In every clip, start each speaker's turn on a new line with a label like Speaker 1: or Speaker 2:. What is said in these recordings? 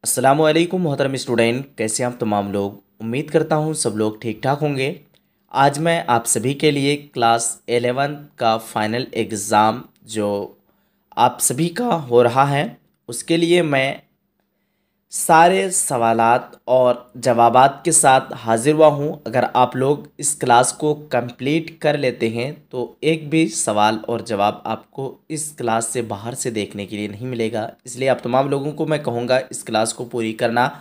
Speaker 1: अस्सलामुअलैकुम मोहतरम स्टूडेंट, कैसे हैं आप तमाम लोग। उम्मीद करता हूँ सब लोग ठीक ठाक होंगे। आज मैं आप सभी के लिए क्लास 11 का फाइनल एग्ज़ाम जो आप सभी का हो रहा है उसके लिए मैं सारे सवालात और जवाबात के साथ हाजिर हुआ हूँ। अगर आप लोग इस क्लास को कंप्लीट कर लेते हैं तो एक भी सवाल और जवाब आपको इस क्लास से बाहर से देखने के लिए नहीं मिलेगा। इसलिए आप तमाम लोगों को मैं कहूँगा इस क्लास को पूरी करना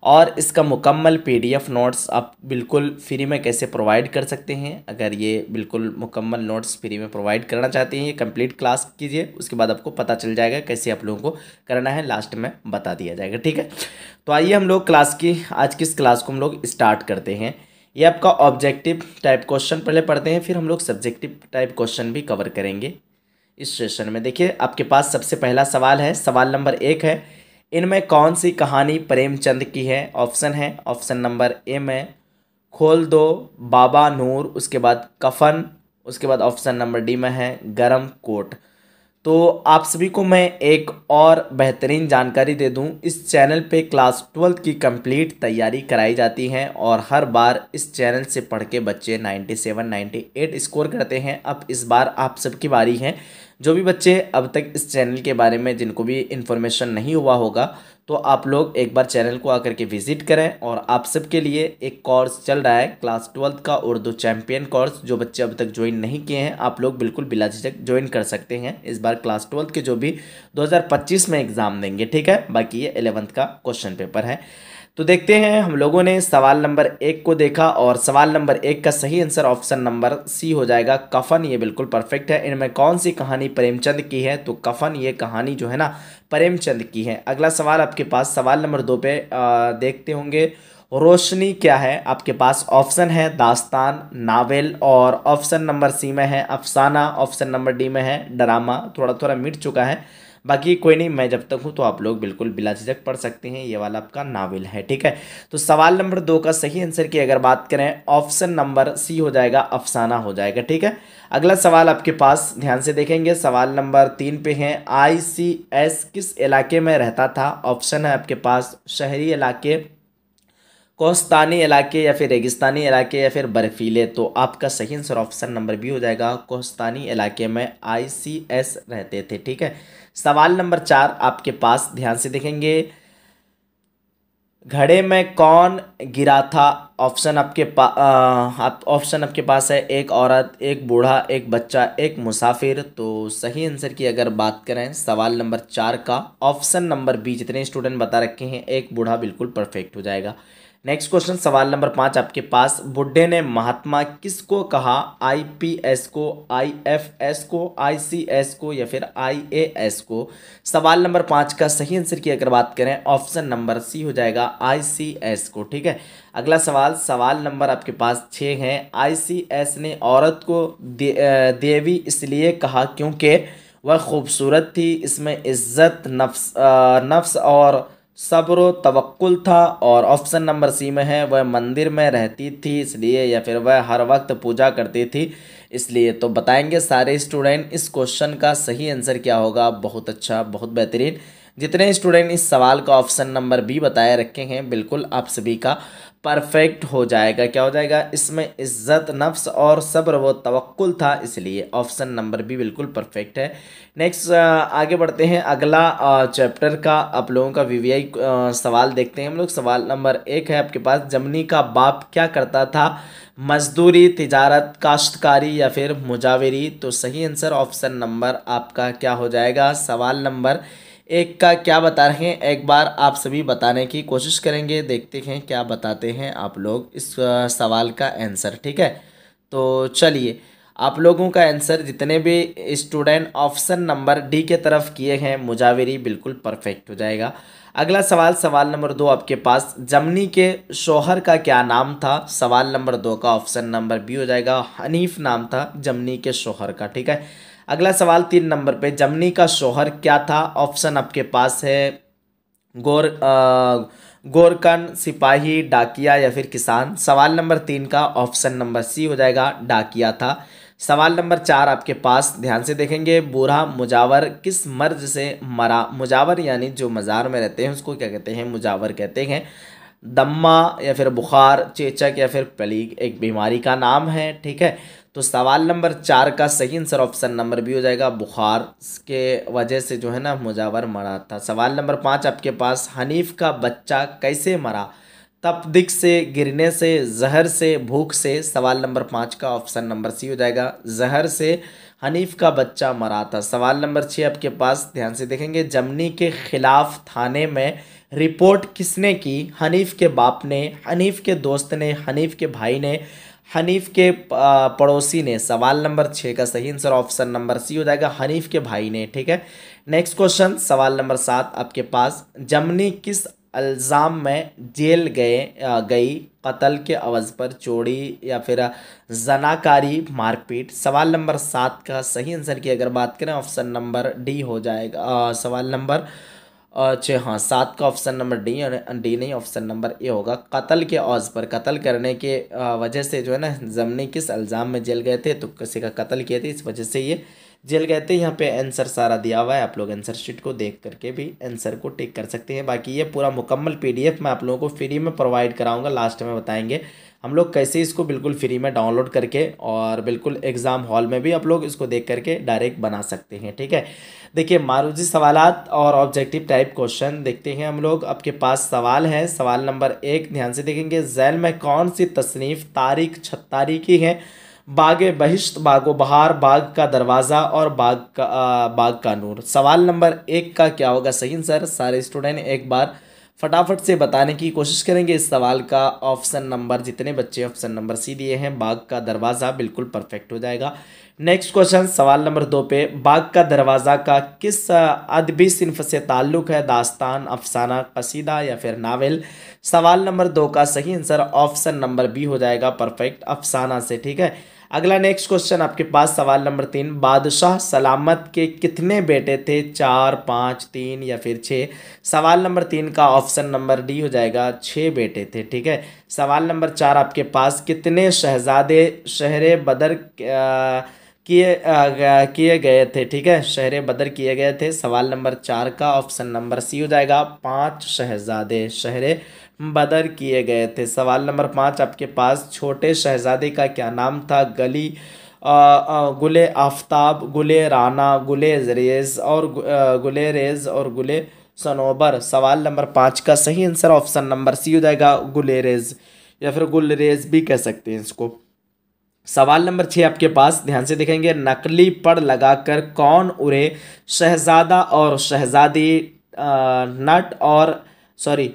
Speaker 1: और इसका मुकम्मल पीडीएफ नोट्स आप बिल्कुल फ्री में कैसे प्रोवाइड कर सकते हैं। अगर ये बिल्कुल मुकम्मल नोट्स फ्री में प्रोवाइड करना चाहते हैं, ये कंप्लीट क्लास कीजिए, उसके बाद आपको पता चल जाएगा कैसे आप लोगों को करना है, लास्ट में बता दिया जाएगा। ठीक है, तो आइए हम लोग आज की इस क्लास को हम लोग स्टार्ट करते हैं। ये आपका ऑब्जेक्टिव टाइप क्वेश्चन पहले पढ़ते हैं, फिर हम लोग सब्जेक्टिव टाइप क्वेश्चन भी कवर करेंगे इस सेशन में। देखिए आपके पास सबसे पहला सवाल है, सवाल नंबर 1 है, इनमें कौन सी कहानी प्रेमचंद की है। ऑप्शन है, ऑप्शन नंबर ए में खोल दो बाबा नूर, उसके बाद कफन, उसके बाद ऑप्शन नंबर डी में है गरम कोट। तो आप सभी को मैं एक और बेहतरीन जानकारी दे दूं, इस चैनल पे क्लास 12 की कंप्लीट तैयारी कराई जाती है और हर बार इस चैनल से पढ़ के बच्चे 97 98 स्कोर करते हैं। अब इस बार आप सबकी बारी है। जो भी बच्चे अब तक इस चैनल के बारे में जिनको भी इन्फॉर्मेशन नहीं हुआ होगा तो आप लोग एक बार चैनल को आकर के विजिट करें। और आप सबके लिए एक कोर्स चल रहा है क्लास 12 का उर्दू चैम्पियन कोर्स, जो बच्चे अब तक ज्वाइन नहीं किए हैं आप लोग बिल्कुल बिला झिझक ज्वाइन कर सकते हैं। इस बार क्लास 12 के जो भी 2025 में एग्ज़ाम देंगे, ठीक है, बाकी ये 11th का क्वेश्चन पेपर है। तो देखते हैं, हम लोगों ने सवाल नंबर 1 को देखा और सवाल नंबर 1 का सही आंसर ऑप्शन नंबर सी हो जाएगा, कफन। ये बिल्कुल परफेक्ट है। इनमें कौन सी कहानी प्रेमचंद की है, तो कफन ये कहानी जो है ना प्रेमचंद की है। अगला सवाल आपके पास सवाल नंबर 2 पे देखते होंगे, रोशनी क्या है। आपके पास ऑप्शन है दास्तान, नावेल, और ऑप्शन नंबर सी में है अफसाना, ऑप्शन नंबर डी में है ड्रामा। थोड़ा थोड़ा मिट चुका है, बाकी कोई नहीं, मैं जब तक हूँ तो आप लोग बिल्कुल बिला झिझक पढ़ सकते हैं। ये वाला आपका नावल है, ठीक है। तो सवाल नंबर 2 का सही आंसर की अगर बात करें, ऑप्शन नंबर सी हो जाएगा, अफसाना हो जाएगा, ठीक है। अगला सवाल आपके पास ध्यान से देखेंगे, सवाल नंबर 3 पे है, ICS किस इलाके में रहता था। ऑप्शन है आपके पास शहरी इलाके, कोस्तानी इलाके, या फिर रेगिस्तानी इलाके, या फिर बर्फीले। तो आपका सही आंसर ऑप्शन नंबर बी हो जाएगा, कोस्तानी इलाके में ICS रहते थे, ठीक है। सवाल नंबर 4 आपके पास ध्यान से देखेंगे, घड़े में कौन गिरा था। ऑप्शन आपके पास है, एक औरत, एक बूढ़ा, एक बच्चा, एक मुसाफिर। तो सही आंसर की अगर बात करें सवाल नंबर 4 का ऑप्शन नंबर बी, जितने स्टूडेंट बता रखे हैं एक बूढ़ा, बिल्कुल परफेक्ट हो जाएगा। नेक्स्ट क्वेश्चन सवाल नंबर 5 आपके पास, बुड्ढे ने महात्मा किसको कहा। IPS को, IFS को, ICS को, या फिर IAS को। सवाल नंबर 5 का सही आंसर की अगर बात करें ऑप्शन नंबर सी हो जाएगा, ICS को, ठीक है। अगला सवाल सवाल नंबर आपके पास 6 है, ICS ने औरत को देवी इसलिए कहा क्योंकि वह खूबसूरत थी, इसमें इज्जत, नफ्स और सब्र तवक्कुल था। और ऑप्शन नंबर सी में है, वह मंदिर में रहती थी इसलिए, या फिर वह हर वक्त पूजा करती थी इसलिए। तो बताएंगे सारे स्टूडेंट इस क्वेश्चन का सही आंसर क्या होगा। बहुत अच्छा, बहुत बेहतरीन। जितने स्टूडेंट इस सवाल का ऑप्शन नंबर बी बताए रखे हैं बिल्कुल आप सभी का परफेक्ट हो जाएगा। क्या हो जाएगा, इसमें इज्जत, नफ्स और सब्र व तवक्कुल था इसलिए ऑप्शन नंबर बी बिल्कुल परफेक्ट है। नेक्स्ट आगे बढ़ते हैं, अगला चैप्टर का आप लोगों का VVI सवाल देखते हैं हम लोग। सवाल नंबर 1 है आपके पास, जमनी का बाप क्या करता था। मजदूरी, तिजारत, काश्तकारी, या फिर मुजावरी। तो सही आंसर ऑप्शन नंबर आपका क्या हो जाएगा, सवाल नंबर 1 का क्या बता रहे हैं एक बार आप सभी बताने की कोशिश करेंगे। देखते हैं क्या बताते हैं आप लोग इस सवाल का आंसर, ठीक है। तो चलिए, आप लोगों का आंसर जितने भी स्टूडेंट ऑप्शन नंबर डी के तरफ किए हैं मुजाविरी, बिल्कुल परफेक्ट हो जाएगा। अगला सवाल सवाल नंबर 2 आपके पास, जमनी के शौहर का क्या नाम था। सवाल नंबर 2 का ऑप्शन नंबर बी हो जाएगा, हनीफ नाम था जमनी के शौहर का, ठीक है। अगला सवाल 3 नंबर पे, जमनी का शौहर क्या था। ऑप्शन आपके पास है गोरकन, सिपाही, डाकिया, या फिर किसान। सवाल नंबर 3 का ऑप्शन नंबर सी हो जाएगा, डाकिया था। सवाल नंबर 4 आपके पास, ध्यान से देखेंगे, बूढ़ा मुजावर किस मर्ज से मरा। मुजावर यानी जो मज़ार में रहते हैं उसको क्या कहते हैं, मुजावर कहते हैं। दम्मा या फिर बुखार, चेचक या फिर प्लेग एक बीमारी का नाम है, ठीक है। तो सवाल नंबर 4 का सही आंसर ऑप्शन नंबर बी हो जाएगा, बुखार के वजह से जो है ना मुजावर मरा था। सवाल नंबर 5 आपके पास, हनीफ का बच्चा कैसे मरा। तपदिक से, गिरने से, जहर से, भूख से। सवाल नंबर 5 का ऑप्शन नंबर सी हो जाएगा, जहर से हनीफ का बच्चा मरा था। सवाल नंबर 6 आपके पास, ध्यान से देखेंगे, जमनी के खिलाफ थाने में रिपोर्ट किसने की। हनीफ के बाप ने, हनीफ के दोस्त ने, हनीफ के भाई ने, हनीफ के पड़ोसी ने। सवाल नंबर 6 का सही आंसर ऑप्शन नंबर सी हो जाएगा, हनीफ के भाई ने, ठीक है। नेक्स्ट क्वेश्चन, सवाल नंबर 7 आपके पास, जमनी किस इल्ज़ाम में जेल गई। कत्ल के अवज़ पर, चोरी या फिर जनाकारी, मारपीट। सवाल नंबर 7 का सही आंसर की अगर बात करें ऑप्शन नंबर डी हो जाएगा। सवाल नंबर हाँ 7 का ऑप्शन नंबर डी, और डी नहीं ऑप्शन नंबर ए होगा। कत्ल के औज़ पर, कत्ल करने के वजह से जो है ना जमनी किस इल्ज़ाम में जेल गए थे, तो किसी का कत्ल किए थे, इस वजह से ये जेल गए थे। यहाँ पे आंसर सारा दिया हुआ है, आप लोग आंसर शीट को देख करके भी आंसर को टिक कर सकते हैं। बाकी ये पूरा मुकम्मल पीडीएफ मैं आप लोगों को फ्री में प्रोवाइड कराऊंगा, लास्ट में बताएंगे हम लोग कैसे इसको बिल्कुल फ्री में डाउनलोड करके और बिल्कुल एग्ज़ाम हॉल में भी आप लोग इसको देख करके डायरेक्ट बना सकते हैं, ठीक है। देखिए मारूजी सवालात और ऑब्जेक्टिव टाइप क्वेश्चन देखते हैं हम लोग। आपके पास सवाल है, सवाल नंबर 1, ध्यान से देखेंगे, झैल में कौन सी तसनीफ़ तारीख छत्तारी की है। बागे बहिश्त, बागो बहार, बाग का दरवाज़ा और बाग का नूर। सवाल नंबर 1 का क्या होगा सही आंसर, सारे स्टूडेंट एक बार फटाफट से बताने की कोशिश करेंगे इस सवाल का। ऑप्शन नंबर, जितने बच्चे ऑप्शन नंबर सी दिए हैं, बाग का दरवाज़ा बिल्कुल परफेक्ट हो जाएगा। नेक्स्ट क्वेश्चन, सवाल नंबर 2 पे, बाग का दरवाज़ा का किस अदबी सिन्फ से ताल्लुक़ है। दास्तान, अफसाना, कसीदा या फिर नावल। सवाल नंबर 2 का सही आंसर ऑप्शन नंबर बी हो जाएगा, परफेक्ट, अफसाना से, ठीक है। अगला नेक्स्ट क्वेश्चन आपके पास, सवाल नंबर 3, बादशाह सलामत के कितने बेटे थे। 4, 5, 3 या फिर 6। सवाल नंबर 3 का ऑप्शन नंबर डी हो जाएगा, 6 बेटे थे, ठीक है। सवाल नंबर 4 आपके पास, कितने शहजादे शहरे बदर किए गए थे, ठीक है, शहरे बदर किए गए थे। सवाल नंबर 4 का ऑप्शन नंबर सी हो जाएगा, 5 शहजादे शहरे बदर किए गए थे। सवाल नंबर 5 आपके पास, छोटे शहजादे का क्या नाम था। गुले आफ्ताब, गुले राना, गुले रेज और गुले सनोबर। सवाल नंबर 5 का सही आंसर ऑप्शन नंबर सी हो जाएगा, गुलेरेज या फिर गुलरेज भी कह सकते हैं इसको। सवाल नंबर 6 आपके पास, ध्यान से देखेंगे, नकली पड़ लगाकर कौन उड़े। शहजादा और शहजादी, नट और सॉरी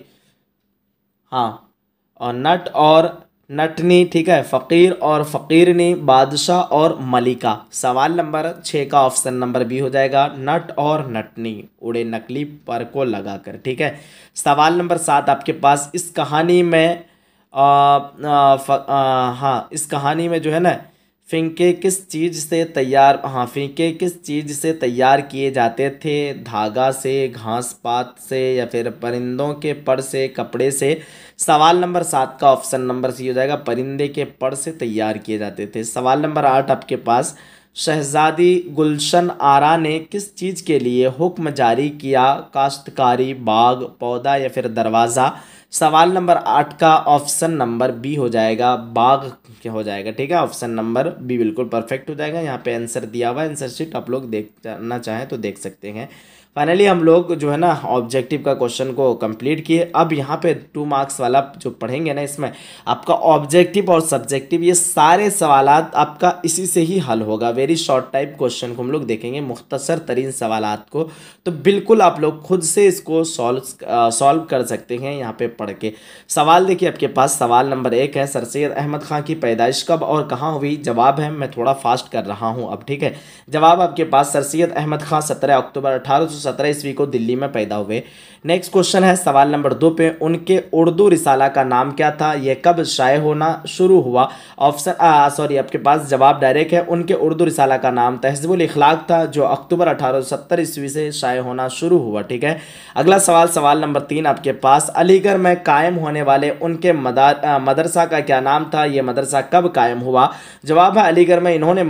Speaker 1: हाँ, और नट और नटनी, ठीक है, फ़कीर और फ़कीरनी, बादशाह और मलिका। सवाल नंबर 6 का ऑप्शन नंबर बी हो जाएगा, नट और नटनी उड़े नकली पर को लगाकर, ठीक है। सवाल नंबर 7 आपके पास, इस कहानी में हाँ इस कहानी में जो है ना फिंके किस चीज़ से तैयार, हाँ फिंके किस चीज़ से तैयार किए जाते थे। धागा से, घास पात से या फिर परिंदों के पर से, कपड़े से। सवाल नंबर 7 का ऑप्शन नंबर सी हो जाएगा, परिंदे के पर से तैयार किए जाते थे। सवाल नंबर 8 आपके पास, शहजादी गुलशन आरा ने किस चीज़ के लिए हुक्म जारी किया। काश्तकारी, बाग, पौधा या फिर दरवाज़ा। सवाल नंबर 8 का ऑप्शन नंबर बी हो जाएगा, बाग क्या हो जाएगा, ठीक है, ऑप्शन नंबर बी बिल्कुल परफेक्ट हो जाएगा। यहाँ पे आंसर दिया हुआ है, आंसर शीट आप लोग देखना चाहें तो देख सकते हैं। फाइनली हम लोग जो है ना ऑब्जेक्टिव का क्वेश्चन को कंप्लीट किए। अब यहाँ पे 2 मार्क्स वाला जो पढ़ेंगे ना, इसमें आपका ऑब्जेक्टिव और सब्जेक्टिव ये सारे सवालात आपका इसी से ही हल होगा। वेरी शॉर्ट टाइप क्वेश्चन को हम लोग देखेंगे, मुख्तसर तरीन सवालात को, तो बिल्कुल आप लोग खुद से इसको सॉल्व कर सकते हैं यहाँ पे पढ़ के। सवाल देखिए आपके पास, सवाल नंबर 1 है, सर सैयद अहमद खां की पैदाइश कब और कहाँ हुई। जवाब है, मैं थोड़ा फास्ट कर रहा हूँ अब, ठीक है। जवाब आपके पास, सर सैयद अहमद खां 17 अक्टूबर 1817 ईस्वी को दिल्ली में पैदा हुए। नेक्स्ट क्वेश्चन है सवाल नंबर 2 पे, उनके उर्दू रिसाला का नाम क्या था, यह कब शाये होना शुरू हुआ। ऑप्शन सॉरी आपके पास जवाब डायरेक्ट है, उनके उर्दू रिसाला का नाम तहज़ीबुल इखलाक था, जो अक्टूबर 1870 ईस्वी से शाये होना शुरू हुआ। ठीक है, अगला सवाल सवाल नंबर 3 आपके पास, अलीगढ़ में कायम होने वाले उनके मदरसा का क्या नाम था, यह मदरसा कब कायम हुआ। जवाब है अलीगढ़ में इन्होंने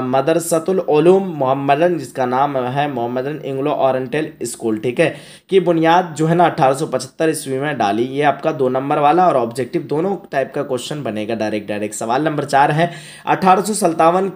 Speaker 1: मदरसतुल उलूम मोहम्मदन, जिसका नाम है मोहम्मदन इंग्लो ओरिएंटल स्कूल, ठीक है, की बुनियाद जो है ना 1875 ईस्वी में डाली। ये आपका 2 नंबर वाला और ऑब्जेक्टिव दोनों टाइप का क्वेश्चन बनेगा डायरेक्ट। सवाल नंबर 4 है, 1857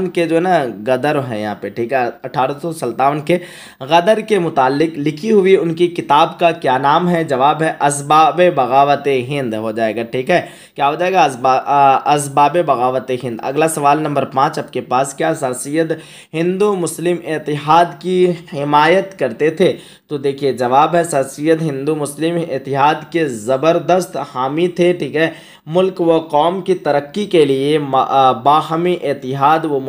Speaker 1: के जो है ना गदर है यहाँ पे, ठीक है, 1857 के गदर के मुतालिक लिखी हुई उनकी किताब का क्या नाम है। जवाब है असबाब बगावत हिंद हो जाएगा। ठीक है, क्या हो जाएगा, असबाब बगावत हिंद। अगला सवाल नंबर 5 आपके पास, क्या सर सैयद हिंदू मुस्लिम इत्तेहाद की हिमायत करते थे। तो देखिए जवाब है सर सैयद हिंदू मुस्लिम इत्तेहाद के ज़बरदस्त हामी थे। ठीक है, मुल्क व कौम की तरक्की के लिए बाहमी इत्तेहाद वो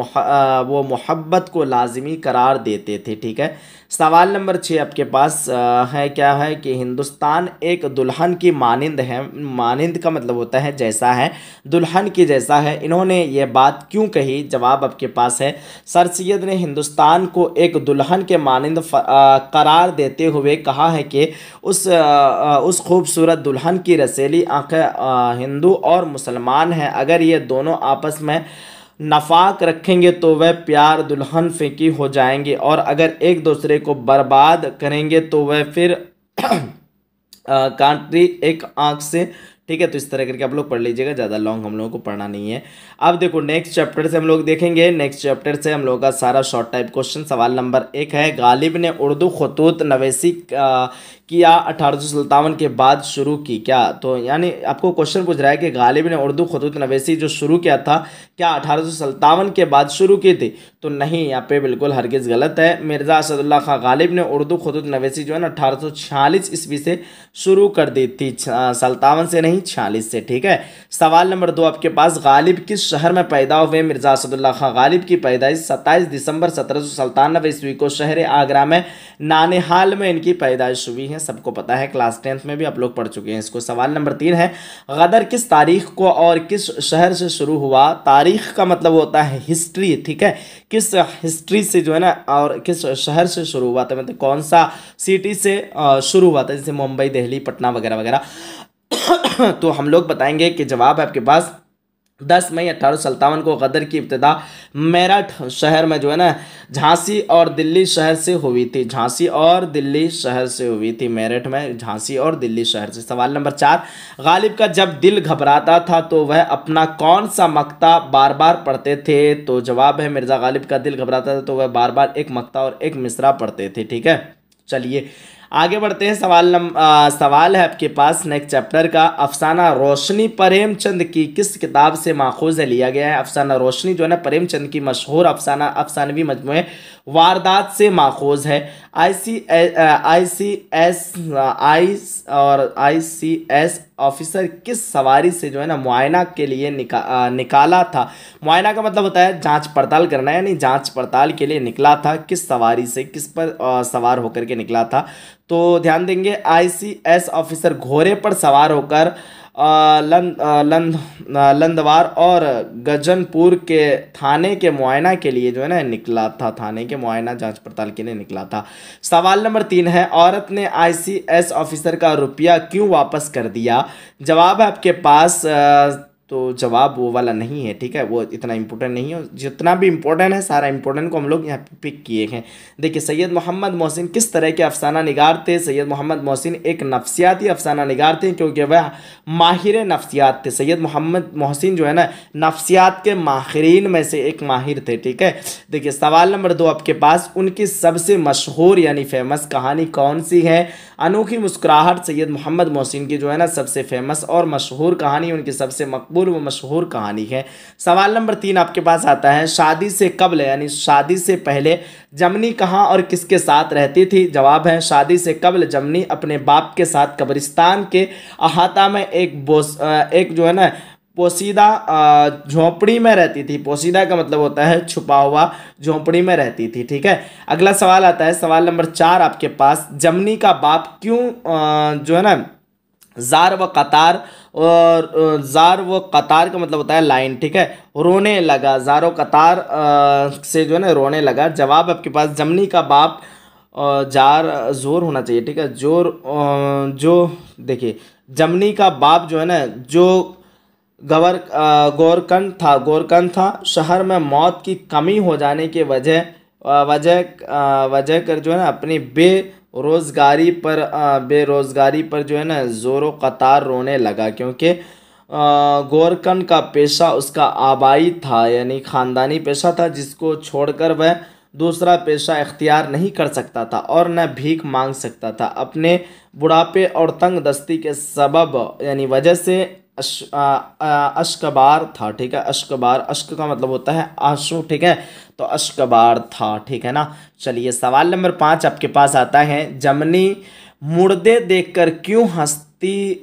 Speaker 1: मोहब्बत को लाजिमी करार देते थे। ठीक है, सवाल नंबर 6 आपके पास है, क्या है कि हिंदुस्तान एक दुल्हन की मानिंद है। मानिंद का मतलब होता है जैसा है, दुल्हन की जैसा है। इन्होंने ये बात क्यों कही। जवाब आपके पास है, सर सैयद ने हिंदुस्तान को एक दुल्हन के मानिंद करार देते हुए कहा है कि उस खूबसूरत दुल्हन की रसीली आंखें हिंदू और मुसलमान हैं। अगर ये दोनों आपस में नफाक रखेंगे तो वह प्यार दुल्हन फेंकी हो जाएंगे, और अगर एक दूसरे को बर्बाद करेंगे तो वह फिर कांट्री एक आंख से। ठीक है, तो इस तरह करके आप लोग पढ़ लीजिएगा, ज़्यादा लॉन्ग हम लोगों को पढ़ना नहीं है। अब देखो नेक्स्ट चैप्टर से हम लोग देखेंगे। नेक्स्ट चैप्टर से हम लोगों का सारा शॉर्ट टाइप क्वेश्चन। सवाल नंबर 1 है, गालिब ने उर्दू खतूत नवीसी किया 1857 के बाद शुरू की क्या। तो यानी आपको क्वेश्चन पूछ रहा है कि गालिब ने उर्दू खतूत नवीसी जो शुरू किया था क्या 1857 के बाद शुरू की थी। तो नहीं, यहाँ पे बिल्कुल हरगिज़ गलत है। मिर्ज़ा असदुल्ला खां गालिब ने उर्दू खतूत नवीसी जो है ना 1846 ईस्वी से शुरू कर दी थी, 57 से नहीं 46 से। ठीक है, सवाल नंबर 2 आपके पास, गालिब किस शहर में पैदा हुए। मिर्ज़ा असदुल्ला खां गालिब की पैदाइश 27 दिसंबर 1797 ईस्वी को शहर आगरा में नानेहाल में इनकी पैदाइश हुई है। सबको पता है, क्लास 10th में भी आप लोग पढ़ चुके हैं इसको। सवाल नंबर 3 है, गदर किस तारीख को और किस शहर से शुरू हुआ। तारीख का मतलब होता है हिस्ट्री। ठीक है, किस हिस्ट्री से जो है ना और किस शहर से शुरू हुआ था, मतलब कौन सा सिटी से शुरू हुआ था, जैसे मुंबई, दिल्ली, पटना वगैरह वगैरह। तो हम लोग बताएंगे कि जवाब है आपके पास 10 मई 1857 को गदर की इब्तिदा मेरठ शहर में जो है ना झांसी और दिल्ली शहर से हुई थी। झांसी और दिल्ली शहर से हुई थी, मेरठ में झांसी और दिल्ली शहर से। सवाल नंबर 4, गालिब का जब दिल घबराता था तो वह अपना कौन सा मक्ता बार बार पढ़ते थे। तो जवाब है, मिर्ज़ा गालिब का दिल घबराता था तो वह बार बार एक मक्ता और एक मिसरा पढ़ते थे। ठीक है, चलिए आगे बढ़ते हैं। सवाल है आपके पास नेक्स्ट चैप्टर का, अफसाना रोशनी प्रेमचंद की किस किताब से माखूज लिया गया है। अफसाना रोशनी जो है ना प्रेमचंद की मशहूर अफसानवी मजमूए वारदात से माखूज है। ICS ऑफिसर किस सवारी से जो है ना मुआयना के लिए निकाला था। मुआयना का मतलब होता है जांच पड़ताल करना, यानी जांच पड़ताल के लिए निकला था। किस सवारी से, किस पर सवार होकर के निकला था। तो ध्यान देंगे, ICS ऑफिसर घोड़े पर सवार होकर लंदवार और गजनपुर के थाने के मुआयना के लिए जो है ना निकला था। थाने के मुआयना जांच पड़ताल के लिए निकला था। सवाल नंबर 3 है, औरत ने ICS ऑफिसर का रुपया क्यों वापस कर दिया। जवाब है आपके पास तो जवाब वो वाला नहीं है। ठीक है, वो इतना इंपॉर्टेंट नहीं है, जितना भी इंपॉर्टेंट है सारा इंपॉर्टेंट को हम लोग यहाँ पे पिक किए हैं। देखिए, सैयद मोहम्मद मोहसिन किस तरह के अफसाना निगार थे। सैयद मोहम्मद मोहसिन एक नफ्सियाती अफसाना निगार थे, क्योंकि वह माहिर नफ्सियात थे। सैयद मोहम्मद मोहसिन जो है ना नफ्सियात के माहिरीन में से एक माहिर थे। ठीक है, देखिए सवाल नंबर 2 आपके पास, उनकी सबसे मशहूर यानी फेमस कहानी कौन सी है। अनोखी मुस्कुराहट सैयद मोहम्मद मोहसिन की जो है ना सबसे फेमस और मशहूर कहानी, उनकी सबसे मकबूल व मशहूर कहानी है। सवाल नंबर 3 आपके पास आता है, शादी से कब्ल यानी शादी से पहले जमनी कहाँ और किसके साथ रहती थी। जवाब है, शादी से कब्ल जमनी अपने बाप के साथ कब्रिस्तान के अहाता में एक जो है ना पोशीदा झोंपड़ी में रहती थी। पोशीदा का मतलब होता है छुपा हुआ, झोंपड़ी में रहती थी। ठीक है, अगला सवाल आता है सवाल नंबर 4 आपके पास। जमनी का बाप क्यों जो है ना जार व कतार, और जार व कतार का मतलब होता है लाइन। ठीक है, रोने लगा, जार व कतार से जो है ना रोने लगा। जवाब आपके पास जमनी का बाप जार जोर होना चाहिए। ठीक है, जोर जो देखिए जमनी का बाप जो है ना जो गोरकन था। शहर में मौत की कमी हो जाने के वजह कर जो है ना अपनी बेरोजगारी पर जो है ना जोरों कतार रोने लगा, क्योंकि गोरकन का पेशा उसका आबाई था, यानी ख़ानदानी पेशा था, जिसको छोड़कर वह दूसरा पेशा इख्तियार नहीं कर सकता था और न भीख मांग सकता था। अपने बुढ़ापे और तंग दस्ती के सबब यानी वजह से अश्कबार था। ठीक है, अश्कबार, अश्क का मतलब होता है आंसू। ठीक है, तो अश्कबार था। ठीक है ना। चलिए सवाल नंबर 5 आपके पास आता है। जमनी मुर्दे देखकर क्यों हंसती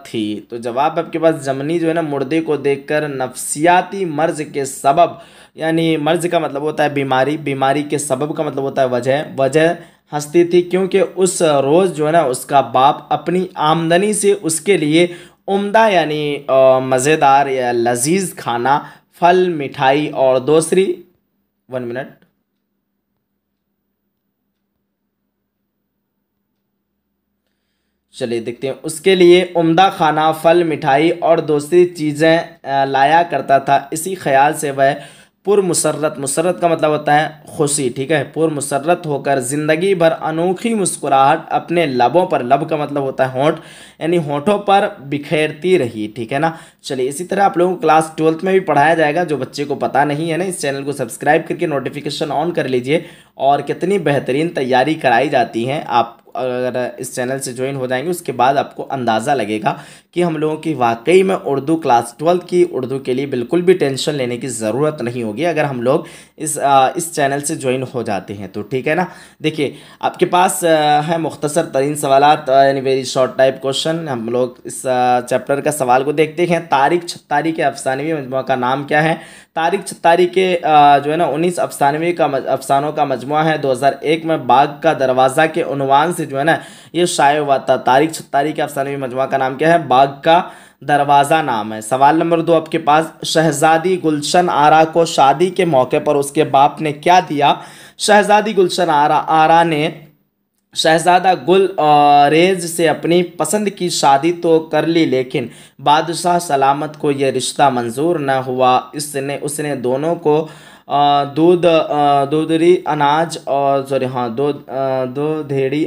Speaker 1: थी? तो जवाब आपके पास जमनी जो है ना मुर्दे को देखकर नफ्सियाती मर्ज के सबब, यानी मर्ज का मतलब होता है बीमारी, बीमारी के सबब का मतलब होता है वजह हंसती थी, क्योंकि उस रोज़ जो है ना उसका बाप अपनी आमदनी से उसके लिए उम्दा यानी मज़ेदार या लजीज खाना, फल, मिठाई और दूसरी 1 मिनट चलिए देखते हैं। उसके लिए उम्दा खाना, फल, मिठाई और दूसरी चीज़ें लाया करता था। इसी ख्याल से वह पुरमुसर्रत, मुसर्रत का मतलब होता है खुशी। ठीक है, पुरमुसर्रत होकर ज़िंदगी भर अनोखी मुस्कुराहट अपने लबों पर, लब का मतलब होता है होंठ, यानी होंठों पर बिखेरती रही। ठीक है ना। चलिए इसी तरह आप लोगों को क्लास 12th में भी पढ़ाया जाएगा। जो बच्चे को पता नहीं है ना, इस चैनल को सब्सक्राइब करके नोटिफिकेशन ऑन कर लीजिए। और कितनी बेहतरीन तैयारी कराई जाती है, आप अगर इस चैनल से ज्वाइन हो जाएंगे उसके बाद आपको अंदाज़ा लगेगा कि हम लोगों की वाकई में उर्दू क्लास 12th की उर्दू के लिए बिल्कुल भी टेंशन लेने की ज़रूरत नहीं होगी अगर हम लोग इस चैनल से ज्वाइन हो जाते हैं तो। ठीक है ना। देखिए आपके पास है मुख्तसर तरीन सवालात, यानी वेरी शॉर्ट टाइप क्वेश्चन। हम लोग इस चैप्टर का सवाल को देखते हैं। तारिक छत्तारी के अफसानवी मजमुआ का नाम क्या है? तारिक छत्तारी के जो है ना 19 अफसानों का मजमुआ है। 2001 में बाग का दरवाज़ा के उन्वान से जो है ना ये शाये हुआ था। तारिक छत्तारी के अफसानवी मजमुआ का नाम क्या है? बाग का दरवाज़ा नाम है। सवाल नंबर 2 आपके पास। शहजादी गुलशन आरा को शादी के मौके पर उसके बाप ने क्या दिया? शहजादी गुलशन आरा ने शहजादा गुल रेज से अपनी पसंद की शादी तो कर ली, लेकिन बादशाह सलामत को यह रिश्ता मंजूर न हुआ। उसने दोनों को दूधरी अनाज और सॉरी हाँ दो ढेरी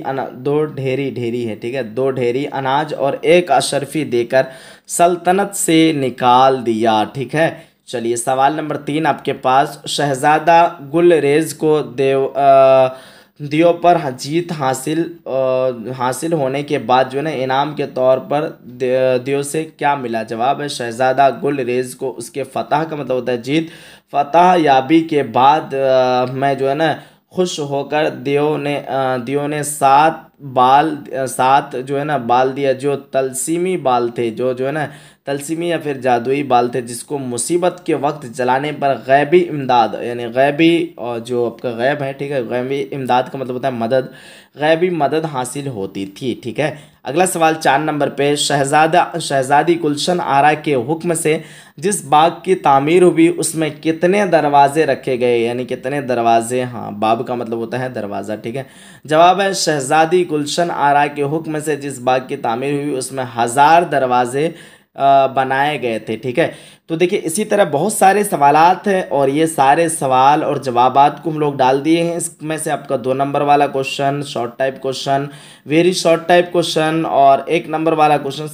Speaker 1: है। ठीक है, 2 ढेरी अनाज और 1 अशरफी देकर सल्तनत से निकाल दिया। ठीक है। चलिए सवाल नंबर 3 आपके पास। शहजादा गुलरेज को दियो पर जीत हासिल होने के बाद जो है ना इनाम के तौर पर दियो से क्या मिला? जवाब है शहजादा गुलरेज को उसके फतह का मतलब होता है जीत, फतह याबी के बाद मैं जो है ना खुश होकर दियो ने 7 जो है ना बाल दिया, जो तलसीमी बाल थे, जो है ना तलसीमी या फिर जादुई बाल थे, जिसको मुसीबत के वक्त जलाने पर गैबी इमदाद, यानी गैबी और जो आपका गैब है। ठीक है, गैबी इमदाद का मतलब होता है मदद, गैबी मदद हासिल होती थी। ठीक है। अगला सवाल 4 नंबर पे। शहजादी गुलशन आरा के हुक्म से जिस बाग की तामीर हुई उसमें कितने दरवाजे रखे गए? यानी कितने दरवाजे, हाँ बाब का मतलब होता है दरवाज़ा। ठीक है, जवाब है शहजादी गुलशन आरा के हुक्म से जिस बाग की तामीर हुई उसमें 1000 दरवाजे बनाए गए थे। ठीक है, तो देखिए इसी तरह बहुत सारे सवालात हैं और ये सारे सवाल और जवाबात को हम लोग डाल दिए हैं। इसमें से आपका 2 नंबर वाला question, short type question, very short type question और 1 नंबर वाला क्वेश्चन,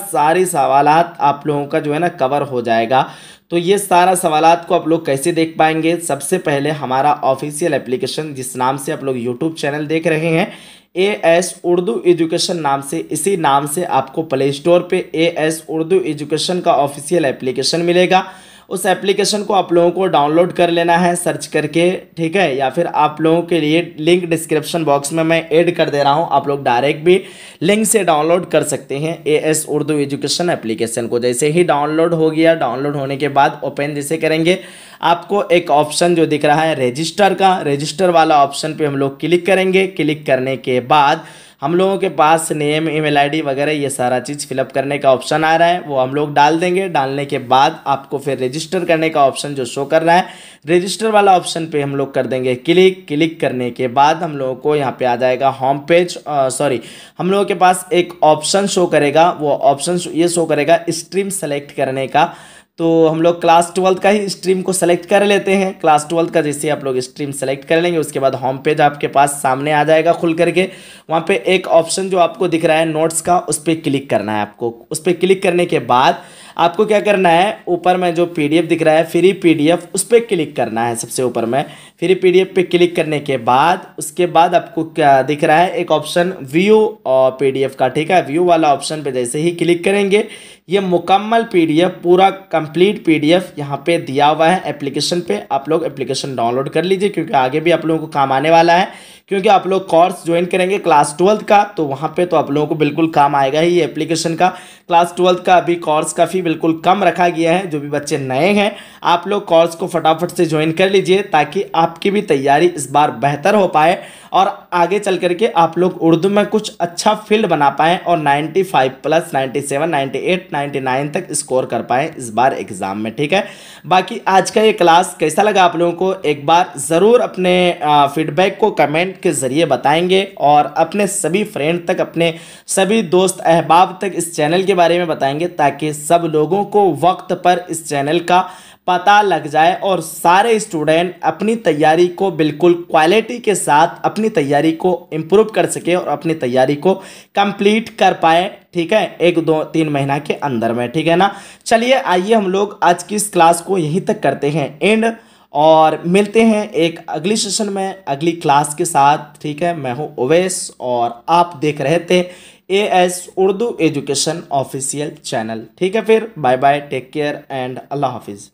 Speaker 1: सारी सवालात आप लोगों का जो है ना कवर हो जाएगा। तो ये सारा सवालात को आप लोग कैसे देख पाएंगे? सबसे पहले हमारा ऑफिशियल एप्लीकेशन जिस नाम से आप लोग यूट्यूब चैनल देख रहे हैं AS उर्दू एजुकेशन नाम से, इसी नाम से आपको प्ले स्टोर पे AS उर्दू एजुकेशन का ऑफिशियल एप्लीकेशन मिलेगा। उस एप्लीकेशन को आप लोगों को डाउनलोड कर लेना है सर्च करके, ठीक है। या फिर आप लोगों के लिए लिंक डिस्क्रिप्शन बॉक्स में मैं ऐड कर दे रहा हूं, आप लोग डायरेक्ट भी लिंक से डाउनलोड कर सकते हैं एएस उर्दू एजुकेशन एप्लीकेशन को। जैसे ही डाउनलोड हो गया, डाउनलोड होने के बाद ओपन जैसे करेंगे, आपको एक ऑप्शन जो दिख रहा है रजिस्टर का, रजिस्टर वाला ऑप्शन पे हम लोग क्लिक करेंगे। क्लिक करने के बाद हम लोगों के पास नेम, ईमेल आईडी वगैरह ये सारा चीज़ फिलअप करने का ऑप्शन आ रहा है, वो हम लोग डाल देंगे। डालने के बाद आपको फिर रजिस्टर करने का ऑप्शन जो शो कर रहा है, रजिस्टर वाला ऑप्शन पे हम लोग कर देंगे क्लिक। क्लिक करने के बाद हम लोगों को यहाँ पे आ जाएगा होम पेज, सॉरी, हम लोगों के पास एक ऑप्शन शो करेगा, वो ऑप्शन ये शो करेगा स्ट्रीम सेलेक्ट करने का। तो हम लोग क्लास 12 का ही स्ट्रीम को सेलेक्ट कर लेते हैं। क्लास 12 का जैसे आप लोग स्ट्रीम सेलेक्ट कर लेंगे, उसके बाद होम पेज आपके पास सामने आ जाएगा खुल करके। वहाँ पे एक ऑप्शन जो आपको दिख रहा है नोट्स का, उस पर क्लिक करना है आपको। उस पर क्लिक करने के बाद आपको क्या करना है, ऊपर में जो पीडीएफ दिख रहा है फ्री पीडीएफ, उस पर क्लिक करना है सबसे ऊपर में। फ्री पीडीएफ पे क्लिक करने के बाद उसके बाद आपको क्या दिख रहा है, एक ऑप्शन व्यू और पीडीएफ का, ठीक है। व्यू वाला ऑप्शन पे जैसे ही क्लिक करेंगे, ये मुकम्मल पीडीएफ, पूरा कंप्लीट पीडीएफ यहाँ पे दिया हुआ है एप्लीकेशन पे। आप लोग एप्लीकेशन डाउनलोड कर लीजिए, क्योंकि आगे भी आप लोगों को काम आने वाला है। क्योंकि आप लोग कोर्स ज्वाइन करेंगे क्लास 12 का, तो वहाँ पे तो आप लोगों को बिल्कुल काम आएगा ही ये एप्लीकेशन का। क्लास 12 का अभी कोर्स का फी बिल्कुल कम रखा गया है। जो भी बच्चे नए हैं, आप लोग कोर्स को फटाफट से ज्वाइन कर लीजिए, ताकि आपकी भी तैयारी इस बार बेहतर हो पाए और आगे चल करके आप लोग उर्दू में कुछ अच्छा फील्ड बना पाएँ और 95 प्लस 97, 98, 99 तक स्कोर कर पाएँ इस बार एग्ज़ाम में, ठीक है। बाकी आज का ये क्लास कैसा लगा आप लोगों को, एक बार ज़रूर अपने फीडबैक को कमेंट के ज़रिए बताएंगे और अपने सभी फ्रेंड तक, अपने सभी दोस्त अहबाब तक इस चैनल के बारे में बताएंगे, ताकि सब लोगों को वक्त पर इस चैनल का पता लग जाए और सारे स्टूडेंट अपनी तैयारी को बिल्कुल क्वालिटी के साथ अपनी तैयारी को इम्प्रूव कर सके और अपनी तैयारी को कंप्लीट कर पाए, ठीक है, 1, 2, 3 महीना के अंदर में, ठीक है ना। चलिए आइए हम लोग आज की इस क्लास को यहीं तक करते हैं एंड, और मिलते हैं एक अगली सेशन में अगली क्लास के साथ, ठीक है। मैं हूँ ओवैस और आप देख रहे थे AS Urdu education official channel, ठीक है। फिर bye bye, take care and अल्लाह हाफिज़।